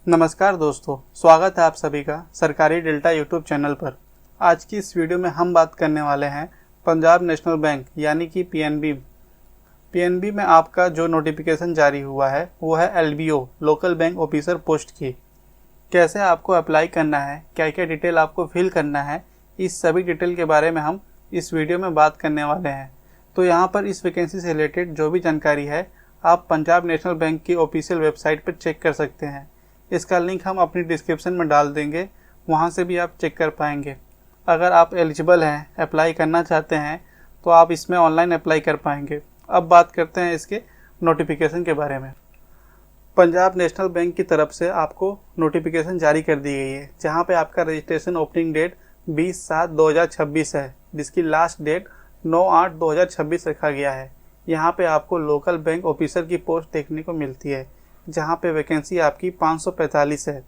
नमस्कार दोस्तों, स्वागत है आप सभी का सरकारी डेल्टा यूट्यूब चैनल पर। आज की इस वीडियो में हम बात करने वाले हैं पंजाब नेशनल बैंक यानी कि पीएनबी में आपका जो नोटिफिकेशन जारी हुआ है वो है LBO local bank officer post की। कैसे आपको अप्लाई करना है, क्या क्या डिटेल आपको फिल करना है, इस सभी डिटेल के बारे में हम इस वीडियो में बात करने वाले हैं। तो यहाँ पर इस वैकेंसी से रिलेटेड जो भी जानकारी है आप पंजाब नेशनल बैंक की ऑफिशियल वेबसाइट पर चेक कर सकते हैं। इसका लिंक हम अपनी डिस्क्रिप्शन में डाल देंगे, वहाँ से भी आप चेक कर पाएंगे। अगर आप एलिजिबल हैं, अप्लाई करना चाहते हैं तो आप इसमें ऑनलाइन अप्लाई कर पाएंगे। अब बात करते हैं इसके नोटिफिकेशन के बारे में। पंजाब नेशनल बैंक की तरफ से आपको नोटिफिकेशन जारी कर दी गई है, जहाँ पे आपका रजिस्ट्रेशन ओपनिंग डेट 20/7/2026 है, जिसकी लास्ट डेट 9/8/2026 रखा गया है। यहाँ पे आपको लोकल बैंक ऑफिसर की पोस्ट देखने को मिलती है, जहाँ पे वैकेंसी आपकी 545 है।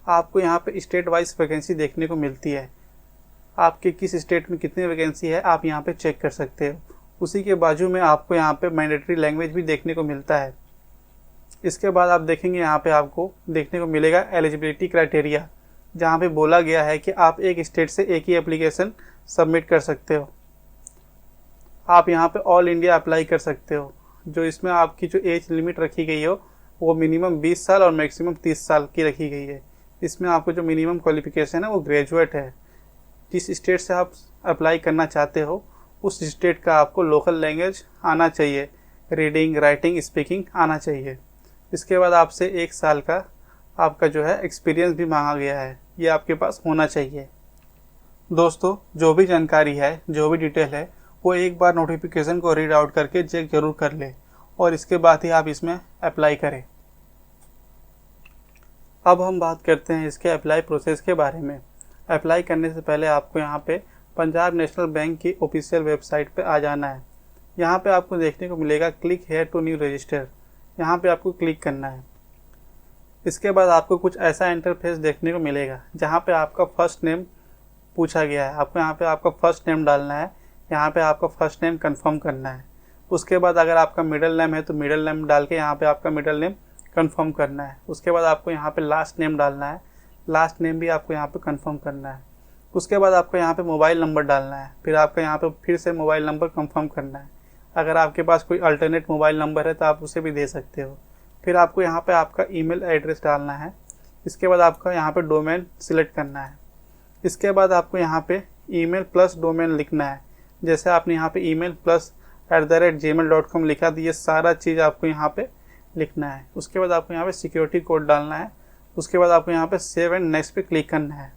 आपको यहाँ पे स्टेट वाइज वैकेंसी देखने को मिलती है, आपके किस स्टेट में कितनी वैकेंसी है आप यहाँ पे चेक कर सकते हो। उसी के बाजू में आपको यहाँ पे मैंडेटरी लैंग्वेज भी देखने को मिलता है। इसके बाद आप देखेंगे यहाँ पे आपको देखने को मिलेगा एलिजिबिलिटी क्राइटेरिया, जहाँ पे बोला गया है कि आप एक स्टेट से एक ही एप्लीकेशन सबमिट कर सकते हो। आप यहाँ पे ऑल इंडिया अप्लाई कर सकते हो। जो इसमें आपकी जो एज लिमिट रखी गई हो वो मिनिमम 20 साल और मैक्सिमम 30 साल की रखी गई है। इसमें आपको जो मिनिमम क्वालिफिकेशन है वो ग्रेजुएट है। जिस स्टेट से आप अप्लाई करना चाहते हो उस स्टेट का आपको लोकल लैंग्वेज आना चाहिए, रीडिंग, राइटिंग, स्पीकिंग आना चाहिए। इसके बाद आपसे 1 साल का आपका जो है एक्सपीरियंस भी मांगा गया है, ये आपके पास होना चाहिए। दोस्तों, जो भी जानकारी है, जो भी डिटेल है, वो एक बार नोटिफिकेशन को रीड आउट करके चेक जरूर कर ले और इसके बाद ही आप इसमें अप्लाई करें। अब हम बात करते हैं इसके अप्लाई प्रोसेस के बारे में। अप्लाई करने से पहले आपको यहाँ पे पंजाब नेशनल बैंक की ऑफिशियल वेबसाइट पे आ जाना है। यहाँ पे आपको देखने को मिलेगा click here to new register, यहाँ पे आपको क्लिक करना है। इसके बाद आपको कुछ ऐसा इंटरफेस देखने को मिलेगा जहाँ पे आपका फर्स्ट नेम पूछा गया है। आपको यहाँ पे आपका फर्स्ट नेम डालना है, यहाँ पे आपका फर्स्ट नेम कंफर्म करना है। उसके बाद अगर आपका मिडिल नेम है तो मिडिल नेम डाल के यहाँ पे आपका मिडिल नेम कंफर्म करना है। उसके बाद आपको यहाँ पे लास्ट नेम डालना है, लास्ट नेम भी आपको यहाँ पे कंफर्म करना है। उसके बाद आपको यहाँ पे मोबाइल नंबर डालना है, फिर आपका यहाँ पे फिर से मोबाइल नंबर कंफर्म करना है। अगर आपके पास कोई अल्टरनेट मोबाइल नंबर है तो आप उसे भी दे सकते हो। फिर आपको यहाँ पे आपका ईमेल एड्रेस डालना है। इसके बाद आपका यहाँ पे डोमेन सिलेक्ट करना है। इसके बाद आपको यहाँ पे ईमेल प्लस डोमेन लिखना है। जैसे आपने यहाँ पे email+@gmail.com लिखा, तो ये सारा चीज़ आपको यहाँ पे लिखना है। उसके बाद आपको यहाँ पे सिक्योरिटी कोड डालना है। उसके बाद आपको यहाँ पे सेव एंड नेक्स्ट पे क्लिक करना है।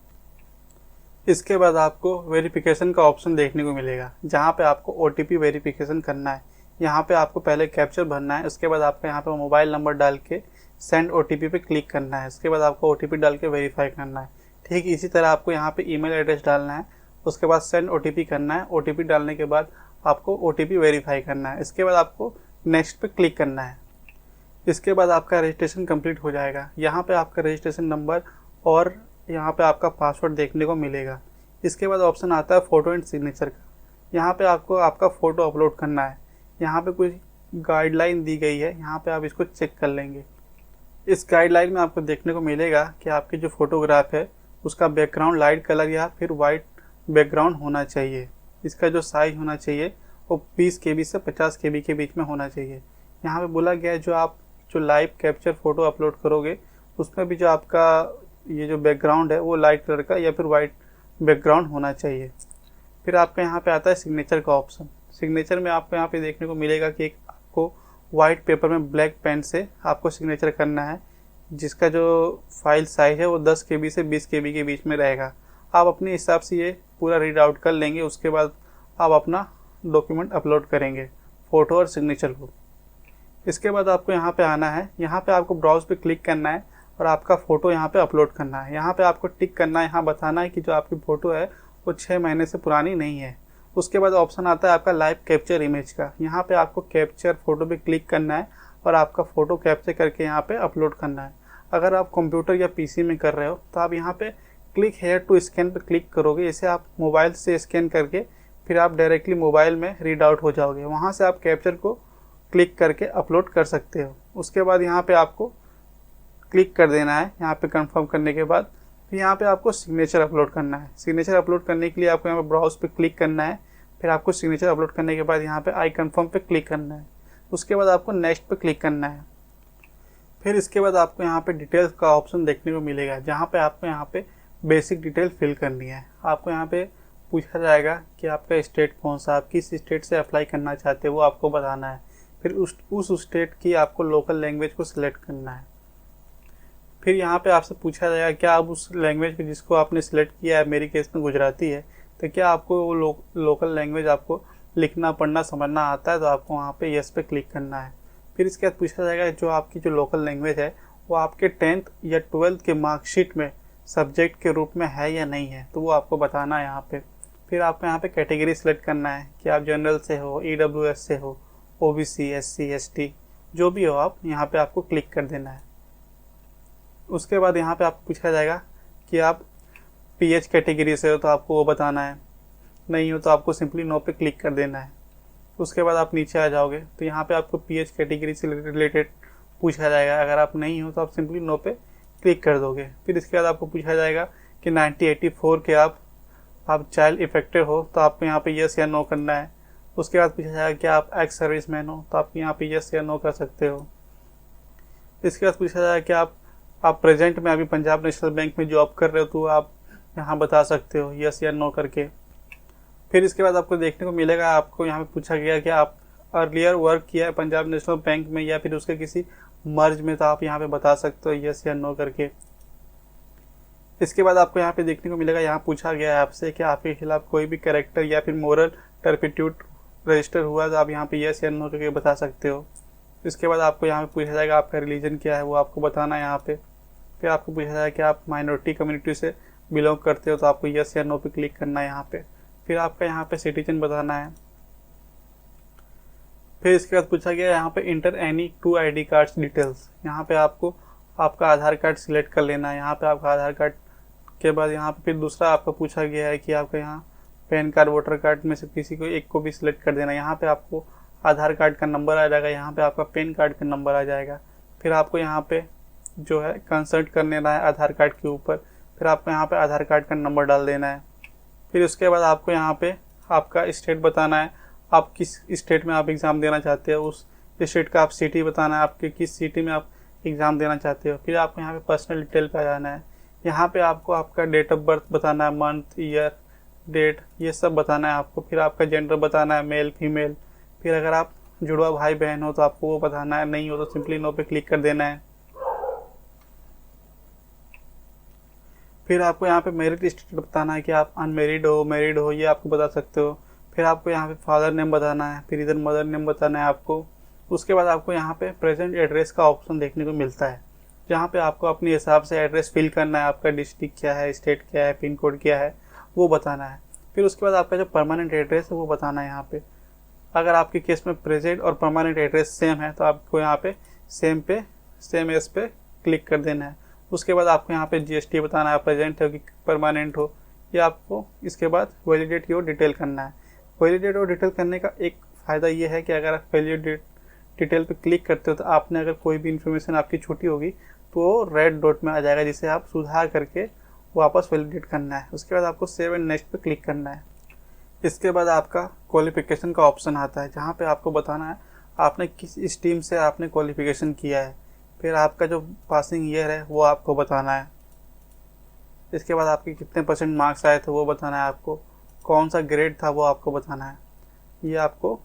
इसके बाद आपको वेरिफिकेशन का ऑप्शन देखने को मिलेगा, जहाँ पे आपको OTP वेरिफिकेशन करना है। यहाँ पे आपको पहले कैप्चर भरना है। उसके बाद आपका यहाँ पे मोबाइल नंबर डाल के सेंड OTP पे क्लिक करना है। उसके बाद आपको OTP डाल के वेरीफाई करना है। ठीक इसी तरह आपको यहाँ पे ईमेल एड्रेस डालना है। उसके बाद सेंड OTP करना है। OTP डालने के बाद आपको OTP वेरीफाई करना है। इसके बाद आपको नेक्स्ट पे क्लिक करना है। इसके बाद आपका रजिस्ट्रेशन कंप्लीट हो जाएगा। यहाँ पे आपका रजिस्ट्रेशन नंबर और यहाँ पे आपका पासवर्ड देखने को मिलेगा। इसके बाद ऑप्शन आता है फ़ोटो एंड सिग्नेचर का। यहाँ पे आपको आपका फ़ोटो अपलोड करना है। यहाँ पे कुछ गाइडलाइन दी गई है, यहाँ पे आप इसको चेक कर लेंगे। इस गाइडलाइन में आपको देखने को मिलेगा कि आपकी जो फोटोग्राफ है उसका बैकग्राउंड लाइट कलर या फिर वाइट बैकग्राउंड होना चाहिए। इसका जो साइज होना चाहिए वो 20 KB से 50 KB के बीच में होना चाहिए। यहाँ पे बोला गया है जो आप जो लाइव कैप्चर फ़ोटो अपलोड करोगे उसमें भी जो आपका ये जो बैकग्राउंड है वो लाइट कलर का या फिर वाइट बैकग्राउंड होना चाहिए। फिर आपका यहाँ पे आता है सिग्नेचर का ऑप्शन। सिग्नेचर में आपको यहाँ पे देखने को मिलेगा कि एक आपको वाइट पेपर में ब्लैक पेन से आपको सिग्नेचर करना है, जिसका जो फाइल साइज़ है वो 10 KB से 20 KB के बीच में रहेगा। आप अपने हिसाब से ये पूरा रीड आउट कर लेंगे। उसके बाद आप अपना डॉक्यूमेंट अपलोड करेंगे, फ़ोटो और सिग्नेचर को। इसके बाद आपको यहाँ पे आना है। यहाँ पे आपको ब्राउज पे क्लिक करना है और आपका फ़ोटो यहाँ पे अपलोड करना है। यहाँ पे आपको टिक करना है, यहाँ बताना है कि जो आपकी फ़ोटो है वो 6 महीने से पुरानी नहीं है। उसके बाद ऑप्शन आता है आपका लाइव कैप्चर इमेज का। यहाँ पे आपको कैप्चर फ़ोटो पे क्लिक करना है और आपका फ़ोटो कैप्चर करके यहाँ पे अपलोड करना है। अगर आप कंप्यूटर या PC में कर रहे हो तो आप यहाँ पे क्लिक हेयर टू स्कैन पे क्लिक करोगे। इसे आप मोबाइल से स्कैन करके फिर आप डायरेक्टली मोबाइल में रीड आउट हो जाओगे। वहाँ से आप कैप्चर को क्लिक करके अपलोड कर सकते हो। उसके बाद यहाँ पे आपको क्लिक कर देना है यहाँ पे कंफर्म करने के बाद। फिर यहाँ पे आपको सिग्नेचर अपलोड करना है। सिग्नेचर अपलोड करने के लिए आपको यहाँ पे ब्राउज पे क्लिक करना है। फिर आपको सिग्नेचर अपलोड करने के बाद यहाँ पे आई कंफर्म पे क्लिक करना है। उसके बाद आपको नेक्स्ट पे क्लिक करना है। फिर इसके बाद आपको यहाँ पे डिटेल्स का ऑप्शन देखने को मिलेगा, जहाँ पे आपको यहाँ पे बेसिक डिटेल फिल करनी है। आपको यहाँ पे पूछा जाएगा कि आपका स्टेट कौन सा, आप किस स्टेट से अप्लाई करना चाहते हो वो आपको बताना है। फिर उस स्टेट की आपको लोकल लैंग्वेज को सिलेक्ट करना है। फिर यहाँ पे आपसे पूछा जाएगा क्या आप उस लैंग्वेज जिसको आपने सिलेक्ट किया है, मेरी केस में गुजराती है, तो क्या आपको वो लोकल लैंग्वेज आपको लिखना पढ़ना समझना आता है, तो आपको वहाँ पे यस पे क्लिक करना है। फिर इसके बाद पूछा जाएगा जो आपकी जो लोकल लैंग्वेज है वो आपके 10th या 12th के मार्कशीट में सब्जेक्ट के रूप में है या नहीं है, तो वो आपको बताना है यहाँ पे। फिर आपको यहाँ पे कैटेगरी सिलेक्ट करना है कि आप जनरल से हो, EWS से हो, OBC, SC, ST जो भी हो, आप यहाँ पे आपको क्लिक कर देना है। उसके बाद यहाँ पे आपको पूछा जाएगा कि आप PH कैटेगरी से हो तो आपको वो बताना है, नहीं हो तो आपको सिंपली नो पे क्लिक कर देना है। उसके बाद आप नीचे आ जाओगे तो यहाँ पे आपको PH कैटेगरी से रिलेटेड पूछा जाएगा। अगर आप नहीं हो तो आप सिंपली नो पे क्लिक कर दोगे। फिर इसके बाद आपको पूछा जाएगा कि 1984 के आप चाइल्ड इफेक्टेड हो तो आपको यहाँ पे यस या नो करना है। उसके बाद पूछा जाएगा कि आप एक्स सर्विस मैन हो तो आप यहाँ पे यस या नो कर सकते हो। इसके बाद पूछा जाएगा कि आप प्रेजेंट में अभी पंजाब नेशनल बैंक में जॉब कर रहे हो तो आप यहाँ बता सकते हो यस या नो करके। फिर इसके बाद आपको देखने को मिलेगा, आपको यहाँ पे पूछा गया कि आप अर्लियर वर्क किया है पंजाब नेशनल बैंक में या फिर उसके किसी मर्ज में, तो आप यहाँ पे बता सकते हो यस या नो करके। इसके बाद आपको यहाँ पे देखने को मिलेगा, यहाँ पूछा गया है आपसे कि आपके खिलाफ कोई भी कैरेक्टर या फिर मोरल टर्पिट्यूड रजिस्टर हुआ तो आप यहाँ पे यस या नो करके बता सकते हो। इसके बाद आपको यहाँ पे पूछा जाएगा आपका रिलीजन क्या है, वो आपको बताना है यहाँ पे। फिर आपको पूछा जाएगा कि आप माइनॉरिटी कम्युनिटी से बिलोंग करते हो तो आपको यस या नो पे क्लिक करना है यहाँ पे। फिर आपका यहाँ पे सिटीजन बताना है। फिर इसके बाद पूछा गया यहाँ पे inter any 2 ID cards details. यहाँ पे आपको आपका आधार कार्ड सिलेक्ट कर लेना है। यहाँ पे आपका आधार कार्ड के बाद यहाँ पे फिर दूसरा आपका पूछा गया है कि आपका यहाँ पैन कार्ड वोटर कार्ड में से किसी को एक को भी सिलेक्ट कर देना है। यहाँ पे आपको आधार कार्ड का नंबर आ जाएगा, यहाँ पे आपका पैन कार्ड का नंबर आ जाएगा। फिर आपको यहाँ पे जो है कंसल्ट कर लेना है आधार कार्ड के ऊपर। फिर आपको यहाँ पे आधार कार्ड का नंबर डाल देना है। फिर उसके बाद आपको यहाँ पे आपका स्टेट बताना है, आप किस स्टेट में आप एग्ज़ाम देना चाहते हो, उस स्टेट का आप सिटी बताना है, आपके किस सिटी में आप एग्ज़ाम देना चाहते हो। फिर आपको यहाँ पे पर्सनल डिटेल पे आ जाना है। यहाँ पे आपको आपका डेट ऑफ बर्थ बताना है, मंथ, ईयर, डेट, ये सब बताना है आपको। फिर आपका जेंडर बताना है, मेल फीमेल। फिर अगर आप जुड़वा भाई बहन हो तो आपको वो बताना है, नहीं हो तो सिंपली नो पे क्लिक कर देना है। फिर आपको यहाँ पे मैरिड स्टेटस बताना है कि आप अनमेरिड हो, मैरिड हो, ये आपको बता सकते हो। फिर आपको यहाँ पे फादर नेम बताना है, फिर इधर मदर नेम बताना है आपको। उसके बाद आपको यहाँ पे प्रेजेंट एड्रेस का ऑप्शन देखने को मिलता है, जहाँ पे आपको अपने हिसाब से एड्रेस फिल करना है। आपका डिस्ट्रिक्ट क्या है, स्टेट क्या है, पिन कोड क्या है, वो बताना है। फिर उसके बाद आपका जो परमानेंट एड्रेस है वो बताना है यहाँ पे। अगर आपके केस में प्रेजेंट और परमानेंट एड्रेस सेम है तो आपको यहाँ पे सेम एस पे क्लिक कर देना है। उसके बाद आपको यहाँ पे GST बताना है, प्रेजेंट हो कि परमानेंट हो, या आपको इसके बाद वैलिडेट योर डिटेल करना है। वैलिडेट और डिटेल करने का एक फ़ायदा ये है कि अगर आप वैलिडेट डिटेल पे क्लिक करते हो तो आपने अगर कोई भी इन्फॉर्मेशन आपकी छूटी होगी तो रेड डॉट में आ जाएगा, जिसे आप सुधार करके वापस वैलिडेट करना है। उसके बाद आपको सेव एंड नेक्स्ट पे क्लिक करना है। इसके बाद आपका क्वालिफिकेशन का ऑप्शन आता है, जहाँ पे आपको बताना है आपने किस स्ट्रीम से आपने क्वालिफिकेशन किया है। फिर आपका जो पासिंग ईयर है वो आपको बताना है। इसके बाद आपके कितने % मार्क्स आए थे वो बताना है आपको। कौन सा ग्रेड था वो आपको बताना है। ये आपको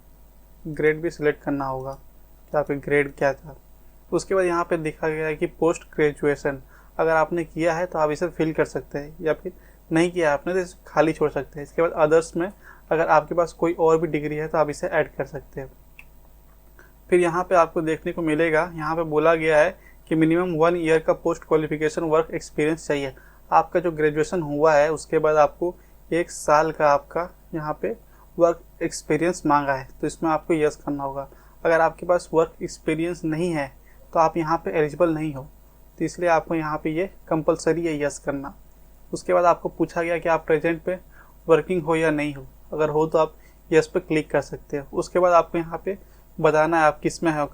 ग्रेड भी सिलेक्ट करना होगा कि आपका ग्रेड क्या था। उसके बाद यहाँ पे दिखा गया है कि पोस्ट ग्रेजुएशन अगर आपने किया है तो आप इसे फिल कर सकते हैं, या फिर नहीं किया आपने तो इसे खाली छोड़ सकते हैं। इसके बाद अदर्स में अगर आपके पास कोई और भी डिग्री है तो आप इसे ऐड कर सकते हैं। फिर यहाँ पे आपको देखने को मिलेगा, यहाँ पे बोला गया है कि मिनिमम 1 ईयर का पोस्ट क्वालिफिकेशन वर्क एक्सपीरियंस चाहिए। आपका जो ग्रेजुएशन हुआ है उसके बाद आपको 1 साल का आपका यहाँ पे वर्क एक्सपीरियंस मांगा है, तो इसमें आपको यस करना होगा। अगर आपके पास वर्क एक्सपीरियंस नहीं है तो आप यहाँ पे एलिजिबल नहीं हो, तो इसलिए आपको यहाँ पे ये कंपलसरी है यस करना। उसके बाद आपको पूछा गया कि आप प्रेजेंट पे वर्किंग हो या नहीं हो। अगर हो तो आप यस पे क्लिक कर सकते हो। उसके बाद आपको यहाँ पे बताना है आप किस में हो,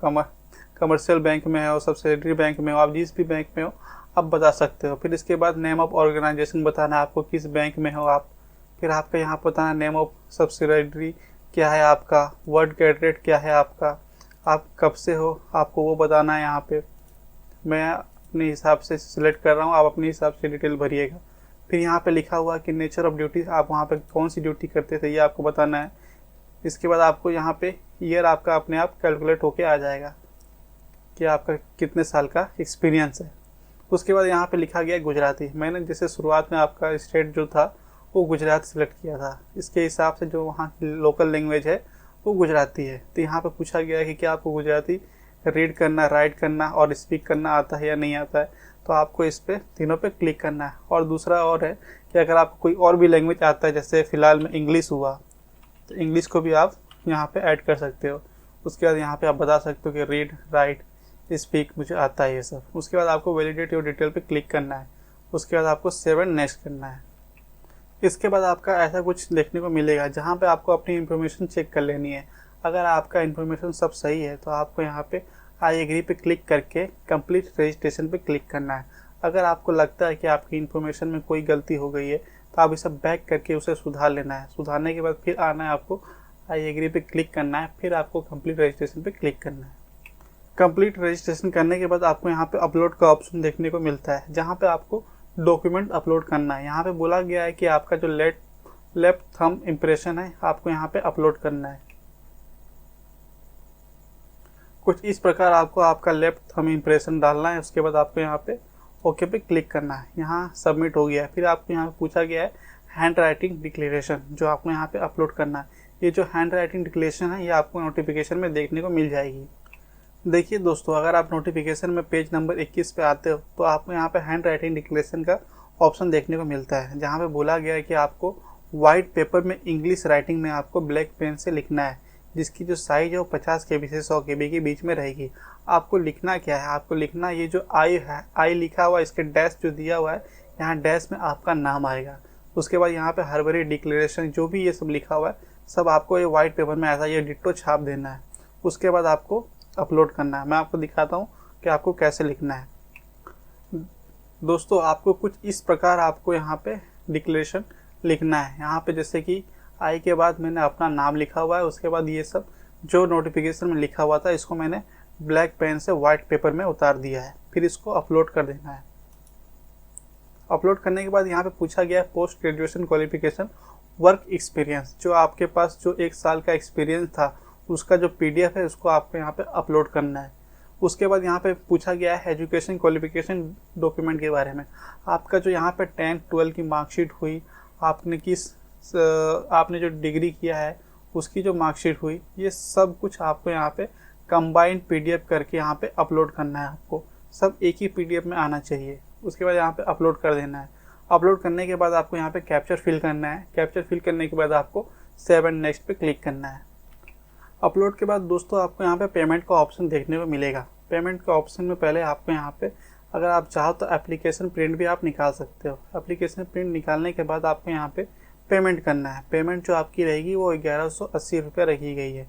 कमर्शियल बैंक में हो, सब्सिडरी बैंक में हो, आप जिस भी बैंक में हो आप बता सकते हो। फिर इसके बाद नेम ऑफ ऑर्गेनाइजेशन बताना है आपको, किस बैंक में हो आप। फिर आपका यहाँ बताना नेम ऑफ सब्सिडरी क्या है आपका, वर्ड कैटरेट क्या है आपका, आप कब से हो आपको वो बताना है। यहाँ पे मैं अपने हिसाब से सिलेक्ट कर रहा हूँ, आप अपने हिसाब से डिटेल भरिएगा। फिर यहाँ पे लिखा हुआ कि नेचर ऑफ ड्यूटी, आप वहाँ पे कौन सी ड्यूटी करते थे ये आपको बताना है। इसके बाद आपको यहाँ पे ईयर आपका अपने आप कैलकुलेट होके आ जाएगा कि आपका कितने साल का एक्सपीरियंस है। उसके बाद यहाँ पे लिखा गया गुजराती। मैंने जैसे शुरुआत में आपका स्टेट जो था वो गुजरात सेलेक्ट किया था, इसके हिसाब से जो वहाँ की लोकल लैंग्वेज है वो गुजराती है। तो यहाँ पे पूछा गया है कि क्या आपको गुजराती रीड करना, राइट करना और स्पीक करना आता है या नहीं आता है। तो आपको इस पे तीनों पे क्लिक करना है। और दूसरा और है कि अगर आपको कोई और भी लैंग्वेज आता है, जैसे फ़िलहाल में इंग्लिश हुआ, तो इंग्लिश को भी आप यहाँ पे ऐड कर सकते हो। उसके बाद यहाँ पे आप बता सकते हो कि रीड, राइट, स्पीक मुझे आता है ये सब। उसके बाद आपको वैलिडेट योर डिटेल पे क्लिक करना है। उसके बाद आपको सेव एंड नेक्स्ट करना है। इसके बाद आपका ऐसा कुछ देखने को मिलेगा जहाँ पे आपको अपनी इन्फॉर्मेशन चेक कर लेनी है। अगर आपका इन्फॉर्मेशन सब सही है तो आपको यहाँ पे आई एग्री पे क्लिक करके कंप्लीट रजिस्ट्रेशन पे क्लिक करना है। अगर आपको लगता है कि आपकी इन्फॉर्मेशन में कोई गलती हो गई है तो आप इसे बैक करके उसे सुधार लेना है। सुधारने के बाद फिर आना है, आपको आई एग्री पे क्लिक करना है, फिर आपको कंप्लीट रजिस्ट्रेशन पे क्लिक करना है। कंप्लीट रजिस्ट्रेशन करने के बाद आपको यहाँ पे अपलोड का ऑप्शन देखने को मिलता है, जहाँ पे आपको डॉक्यूमेंट अपलोड करना है। यहाँ पे बोला गया है कि आपका जो लेफ्ट थंब इम्प्रेशन है आपको यहाँ पे अपलोड करना है। कुछ इस प्रकार आपको आपका लेफ्ट थंब इम्प्रेशन डालना है। उसके बाद आपको यहाँ पे ओके पे क्लिक करना है। यहाँ सबमिट हो गया है। फिर आपको यहाँ पे पूछा गया है हैंड राइटिंग डिक्लेरेशन, जो आपको यहाँ पे अपलोड करना है। ये जो हैंड राइटिंग डिक्लेरेशन है ये आपको नोटिफिकेशन में देखने को मिल जाएगी। देखिए दोस्तों, अगर आप नोटिफिकेशन में पेज नंबर 21 पे आते हो तो आपको यहाँ पे हैंड राइटिंग डिक्लेरेशन का ऑप्शन देखने को मिलता है, जहाँ पे बोला गया है कि आपको वाइट पेपर में इंग्लिश राइटिंग में आपको ब्लैक पेन से लिखना है, जिसकी जो साइज है वो 50 KB से 100 KB के बीच में रहेगी। आपको लिखना क्या है, आपको लिखना ये जो आई है, आई लिखा हुआ, इसके डैश जो दिया हुआ है, यहाँ डैश में आपका नाम आएगा। उसके बाद यहाँ पे हरबरी डिक्लेरेशन जो भी ये सब लिखा हुआ है सब आपको ये वाइट पेपर में ऐसा ये डिट्टो छाप देना है। उसके बाद आपको अपलोड करना है। मैं आपको दिखाता हूँ कि आपको कैसे लिखना है। दोस्तों, आपको कुछ इस प्रकार आपको यहाँ पे डिक्लेरेशन लिखना है। यहाँ पे जैसे कि आई के बाद मैंने अपना नाम लिखा हुआ है। उसके बाद ये सब जो नोटिफिकेशन में लिखा हुआ था इसको मैंने ब्लैक पेन से वाइट पेपर में उतार दिया है। फिर इसको अपलोड कर देना है। अपलोड करने के बाद यहाँ पे पूछा गया है post graduation qualification work experience, जो आपके पास जो 1 साल का एक्सपीरियंस था उसका जो PDF है उसको आपको यहाँ पे अपलोड करना है। उसके बाद यहाँ पे पूछा गया है एजुकेशन क्वालिफिकेशन डॉक्यूमेंट के बारे में। आपका जो यहाँ पे 10th 12 की मार्कशीट हुई, आपने जो डिग्री किया है उसकी जो मार्कशीट हुई, ये सब कुछ आपको यहाँ पे कंबाइंड PDF करके यहाँ पे अपलोड करना है। आपको सब एक ही PDF में आना चाहिए। उसके बाद यहाँ पे अपलोड कर देना है। अपलोड करने के बाद आपको यहाँ पे कैप्चर फिल करना है। कैप्चर फिल करने के बाद आपको सेव एंड नेक्स्ट पे क्लिक करना है। अपलोड के बाद दोस्तों आपको यहाँ पे पेमेंट का ऑप्शन देखने को मिलेगा। पेमेंट के ऑप्शन में पहले आपको यहाँ पे अगर आप चाहो तो एप्लीकेशन प्रिंट भी आप निकाल सकते हो। एप्लीकेशन प्रिंट निकालने के बाद आपको यहाँ पे पेमेंट करना है। पेमेंट जो आपकी रहेगी वो 1180 रुपये रखी गई है।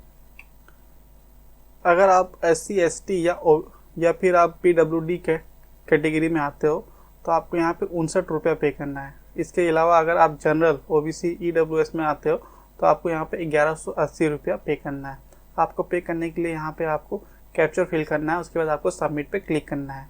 अगर आप SC ST या फिर आप PWD के कैटेगरी में आते हो तो आपको यहाँ पे 59 रुपये पे करना है। इसके अलावा अगर आप जनरल OBC EWS में आते हो तो आपको यहाँ पे 1180 रुपया पे करना है। आपको पे करने के लिए यहाँ पे आपको कैप्चर फिल करना है। उसके बाद आपको सबमिट पे क्लिक करना है।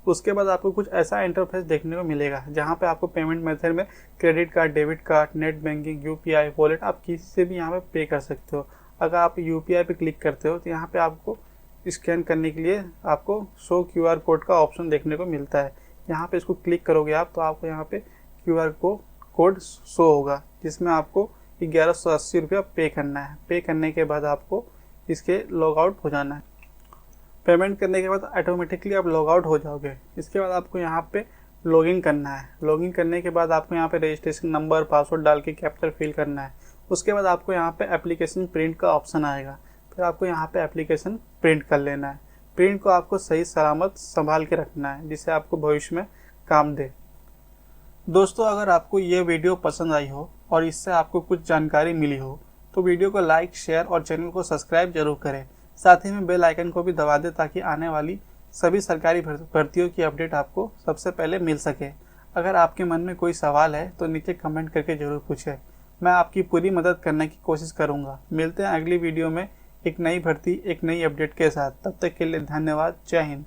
उसके बाद आपको कुछ ऐसा इंटरफेस देखने को मिलेगा जहाँ पे आपको पेमेंट मेथड में credit card, debit card, net banking, UPI, wallet, आप किसी से भी यहाँ पे कर सकते हो। अगर आप UPI पे क्लिक करते हो तो यहाँ पे आपको स्कैन करने के लिए आपको शो QR कोड का ऑप्शन देखने को मिलता है। यहाँ पे इसको क्लिक करोगे आप तो आपको यहाँ पे QR कोड शो होगा, जिसमें आपको 1180 रुपया पे करना है। पे करने के बाद आपको इसके लॉग आउट हो जाना है। पेमेंट करने के बाद ऑटोमेटिकली आप लॉग आउट हो जाओगे। इसके बाद आपको यहाँ पे लॉगिन करना है। लॉगिन करने के बाद आपको यहाँ पे रजिस्ट्रेशन नंबर, पासवर्ड डाल के कैप्चर फिल करना है। उसके बाद आपको यहाँ पे एप्लीकेशन प्रिंट का ऑप्शन आएगा। फिर आपको यहाँ पे एप्लीकेशन प्रिंट कर लेना है। प्रिंट को आपको सही सलामत संभाल के रखना है, जिससे आपको भविष्य में काम दे। दोस्तों, अगर आपको ये वीडियो पसंद आई हो और इससे आपको कुछ जानकारी मिली हो तो वीडियो को लाइक, शेयर और चैनल को सब्सक्राइब जरूर करें। साथ ही में बेल आइकन को भी दबा दें ताकि आने वाली सभी सरकारी भर्तियों की अपडेट आपको सबसे पहले मिल सके। अगर आपके मन में कोई सवाल है तो नीचे कमेंट करके ज़रूर पूछें, मैं आपकी पूरी मदद करने की कोशिश करूँगा। मिलते हैं अगली वीडियो में एक नई भर्ती, एक नई अपडेट के साथ। तब तक के लिए धन्यवाद। जय हिंद।